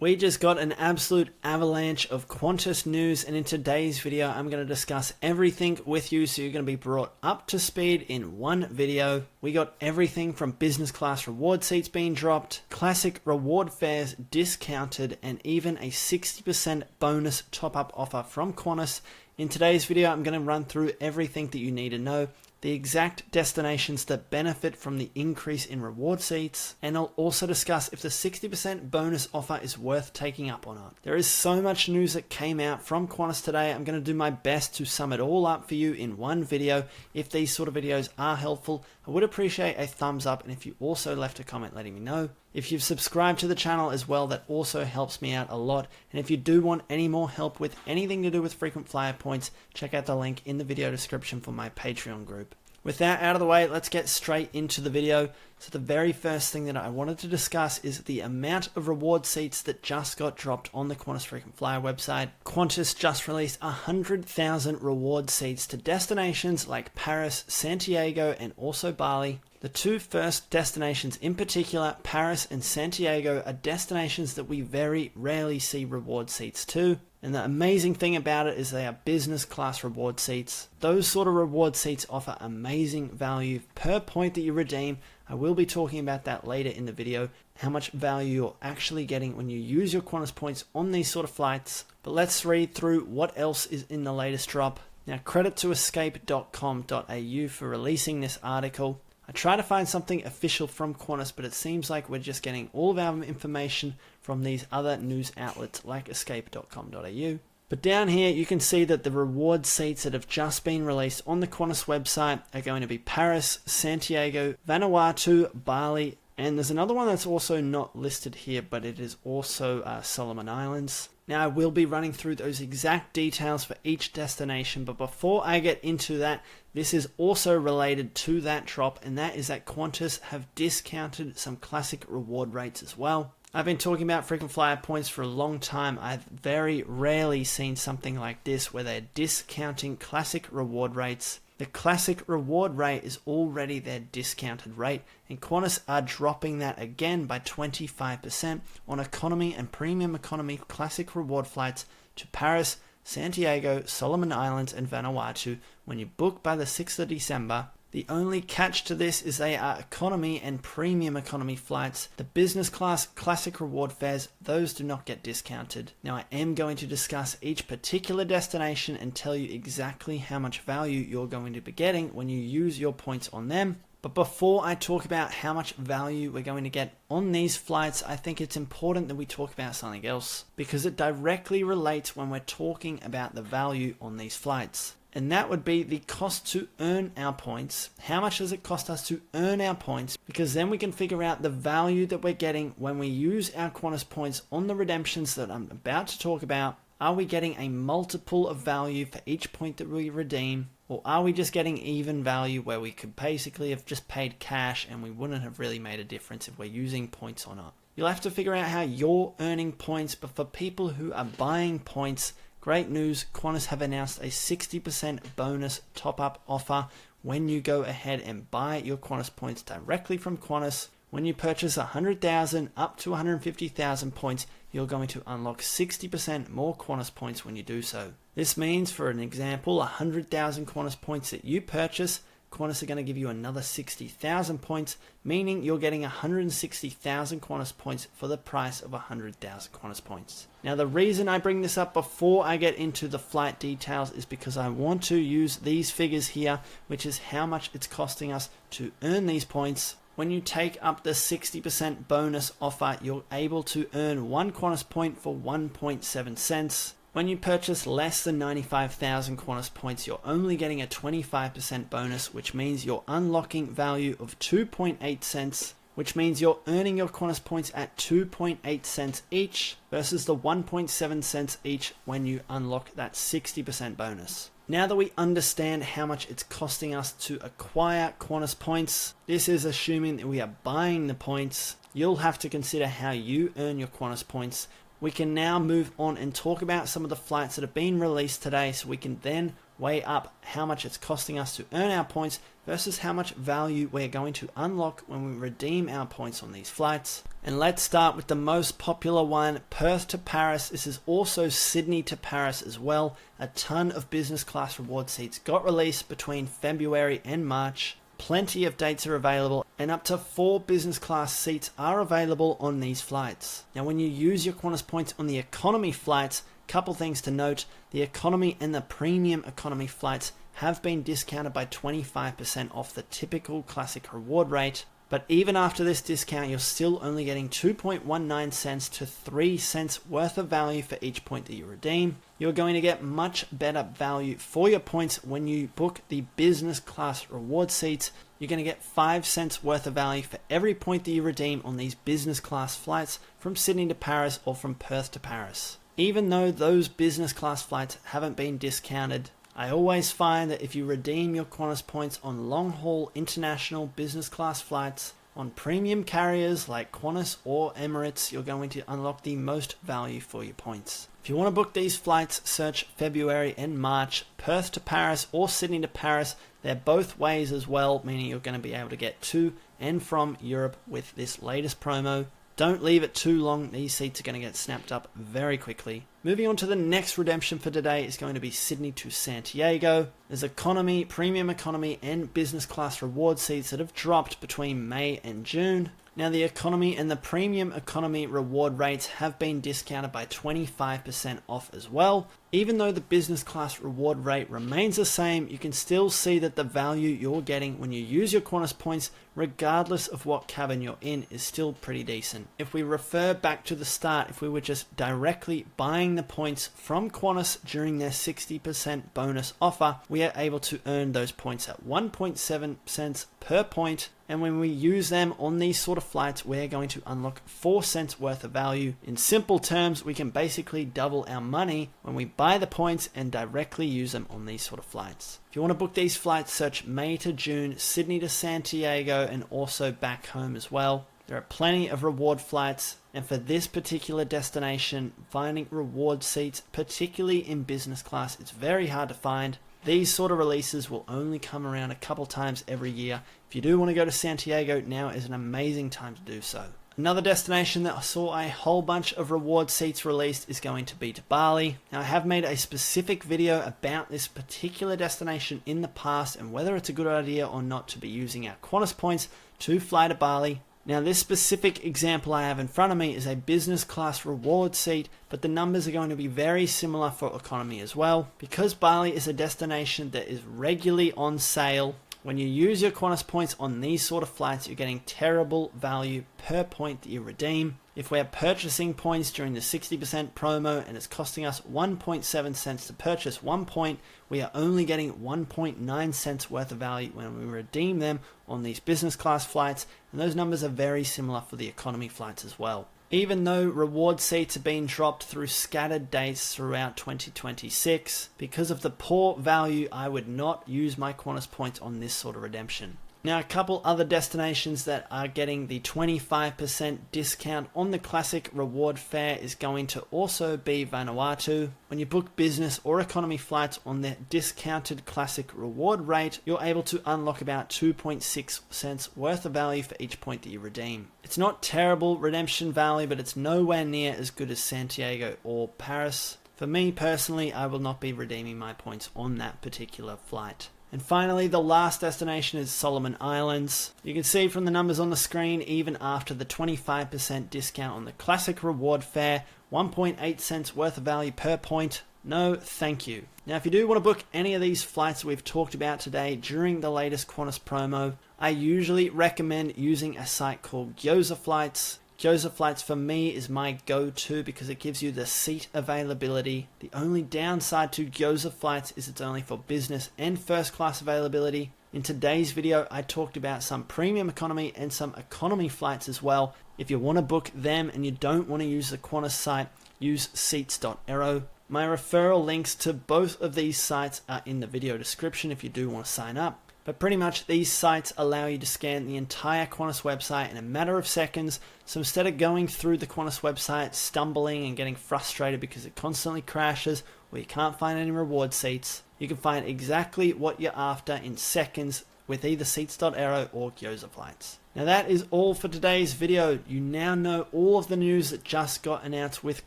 We just got an absolute avalanche of Qantas news, and in today's video I'm going to discuss everything with you so you're going to be brought up to speed in one video. We got everything from business class reward seats being dropped, classic reward fares discounted, and even a 60% bonus top-up offer from Qantas. In today's video I'm going to run through everything that you need to know, the exact destinations that benefit from the increase in reward seats, and I'll also discuss if the 60% bonus offer is worth taking up or not. There is so much news that came out from Qantas today. I'm going to do my best to sum it all up for you in one video. If these sort of videos are helpful, I would appreciate a thumbs up, and if you also left a comment letting me know. If you've subscribed to the channel as well, that also helps me out a lot. And if you do want any more help with anything to do with frequent flyer points, check out the link in the video description for my Patreon group. With that out of the way, let's get straight into the video. So the very first thing that I wanted to discuss is the amount of reward seats that just got dropped on the Qantas Frequent Flyer website. Qantas just released 100,000 reward seats to destinations like Paris, Santiago, and also Bali. The two first destinations in particular, Paris and Santiago, are destinations that we very rarely see reward seats to. And the amazing thing about it is they are business class reward seats. Those sort of reward seats offer amazing value per point that you redeem. I will be talking about that later in the video, how much value you're actually getting when you use your Qantas points on these sort of flights. But let's read through what else is in the latest drop. Now, credit to escape.com.au for releasing this article. I tried to find something official from Qantas, but it seems like we're just getting all of our information from these other news outlets like escape.com.au. But down here you can see that the reward seats that have just been released on the Qantas website are going to be Paris, Santiago, Vanuatu, Bali, and there's another one that's also not listed here, but it is also Solomon Islands. Now, I will be running through those exact details for each destination, but before I get into that, this is also related to that drop, and that is that Qantas have discounted some classic reward rates as well. I've been talking about frequent flyer points for a long time. I've very rarely seen something like this where they're discounting classic reward rates. The classic reward rate is already their discounted rate, and Qantas are dropping that again by 25% on economy and premium economy classic reward flights to Paris, Santiago, Solomon Islands, and Vanuatu when you book by the 6th of December. The only catch to this is they are economy and premium economy flights. The business class classic reward fares, those do not get discounted. Now, I am going to discuss each particular destination and tell you exactly how much value you're going to be getting when you use your points on them. But before I talk about how much value we're going to get on these flights, I think it's important that we talk about something else, because it directly relates when we're talking about the value on these flights. And that would be the cost to earn our points. How much does it cost us to earn our points? Because then we can figure out the value that we're getting when we use our Qantas points on the redemptions that I'm about to talk about. Are we getting a multiple of value for each point that we redeem? Or are we just getting even value where we could basically have just paid cash and we wouldn't have really made a difference if we're using points or not? You'll have to figure out how you're earning points, but for people who are buying points, great news, Qantas have announced a 60% bonus top-up offer when you go ahead and buy your Qantas points directly from Qantas. When you purchase 100,000 up to 150,000 points, you're going to unlock 60% more Qantas points when you do so. This means, for an example, 100,000 Qantas points that you purchase, Qantas are going to give you another 60,000 points, meaning you're getting 160,000 Qantas points for the price of 100,000 Qantas points. Now, the reason I bring this up before I get into the flight details is because I want to use these figures here, which is how much it's costing us to earn these points. When you take up the 60% bonus offer, you're able to earn one Qantas point for 1.7 cents. When you purchase less than 95,000 Qantas points, you're only getting a 25% bonus, which means you're unlocking value of 2.8 cents, which means you're earning your Qantas points at 2.8 cents each versus the 1.7 cents each when you unlock that 60% bonus. Now that we understand how much it's costing us to acquire Qantas points, this is assuming that we are buying the points. You'll have to consider how you earn your Qantas points. We can now move on and talk about some of the flights that have been released today, so we can then weigh up how much it's costing us to earn our points versus how much value we're going to unlock when we redeem our points on these flights. And let's start with the most popular one, Perth to Paris. This is also Sydney to Paris as well. A ton of business class reward seats got released between February and March. Plenty of dates are available, and up to 4 business class seats are available on these flights. Now, when you use your Qantas points on the economy flights, couple things to note: the economy and the premium economy flights have been discounted by 25% off the typical classic reward rate. But even after this discount, you're still only getting 2.19 cents to 3 cents worth of value for each point that you redeem. You're going to get much better value for your points when you book the business class reward seats. You're going to get 5 cents worth of value for every point that you redeem on these business class flights from Sydney to Paris or from Perth to Paris. Even though those business class flights haven't been discounted, I always find that if you redeem your Qantas points on long-haul international business class flights on premium carriers like Qantas or Emirates, you're going to unlock the most value for your points. If you want to book these flights, search February and March, Perth to Paris or Sydney to Paris. They're both ways as well, meaning you're going to be able to get to and from Europe with this latest promo. Don't leave it too long. These seats are going to get snapped up very quickly. Moving on to the next redemption for today is going to be Sydney to Santiago. There's economy, premium economy, and business class reward seats that have dropped between May and June. Now, the economy and the premium economy reward rates have been discounted by 25% off as well. Even though the business class reward rate remains the same, you can still see that the value you're getting when you use your Qantas points, regardless of what cabin you're in, is still pretty decent. If we refer back to the start, if we were just directly buying the points from Qantas during their 60% bonus offer, we are able to earn those points at 1.7 cents per point. And when we use them on these sort of flights, we're going to unlock 4 cents worth of value. In simple terms, we can basically double our money when we buy the points and directly use them on these sort of flights. If you want to book these flights, search May to June, Sydney to Santiago, and also back home as well. There are plenty of reward flights, and for this particular destination, finding reward seats, particularly in business class, it's very hard to find. These sort of releases will only come around a couple times every year. If you do want to go to Santiago, now is an amazing time to do so. Another destination that I saw a whole bunch of reward seats released is going to be to Bali. Now, I have made a specific video about this particular destination in the past and whether it's a good idea or not to be using our Qantas points to fly to Bali. Now, this specific example I have in front of me is a business class reward seat, but the numbers are going to be very similar for economy as well. Because Bali is a destination that is regularly on sale, when you use your Qantas points on these sort of flights, you're getting terrible value per point that you redeem. If we're purchasing points during the 60% promo and it's costing us 1.7 cents to purchase 1 point, we are only getting 1.9 cents worth of value when we redeem them on these business class flights, and those numbers are very similar for the economy flights as well. Even though reward seats are being dropped through scattered dates throughout 2026, because of the poor value, I would not use my Qantas points on this sort of redemption. Now, a couple other destinations that are getting the 25% discount on the classic reward fare is going to also be Vanuatu. When you book business or economy flights on the discounted classic reward rate, you're able to unlock about 2.6 cents worth of value for each point that you redeem. It's not terrible redemption value, but it's nowhere near as good as Santiago or Paris. For me personally, I will not be redeeming my points on that particular flight. And finally, the last destination is Solomon Islands. You can see from the numbers on the screen, even after the 25% discount on the classic reward fare, 1.8 cents worth of value per point. No, thank you. Now, if you do want to book any of these flights we've talked about today during the latest Qantas promo, I usually recommend using a site called Gyoza Flights. Gyoza Flights for me is my go-to because it gives you the seat availability. The only downside to Gyoza Flights is it's only for business and first class availability. In today's video, I talked about some premium economy and some economy flights as well. If you want to book them and you don't want to use the Qantas site, use seats.aero. My referral links to both of these sites are in the video description if you do want to sign up. But pretty much these sites allow you to scan the entire Qantas website in a matter of seconds. So instead of going through the Qantas website, stumbling and getting frustrated because it constantly crashes or you can't find any reward seats, You can find exactly what you're after in seconds with either Seats.aero or Gyoza flights. Now that is all for today's video. You now know all of the news that just got announced with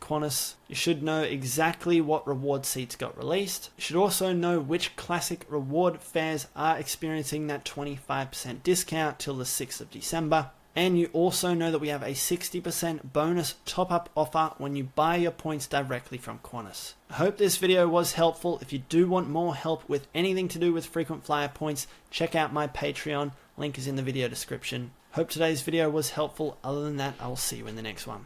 Qantas. You should know exactly what reward seats got released. You should also know which classic reward fares are experiencing that 25% discount till the 6th of December. And you also know that we have a 60% bonus top-up offer when you buy your points directly from Qantas. I hope this video was helpful. If you do want more help with anything to do with frequent flyer points, check out my Patreon. Link is in the video description. Hope today's video was helpful. Other than that, I will see you in the next one.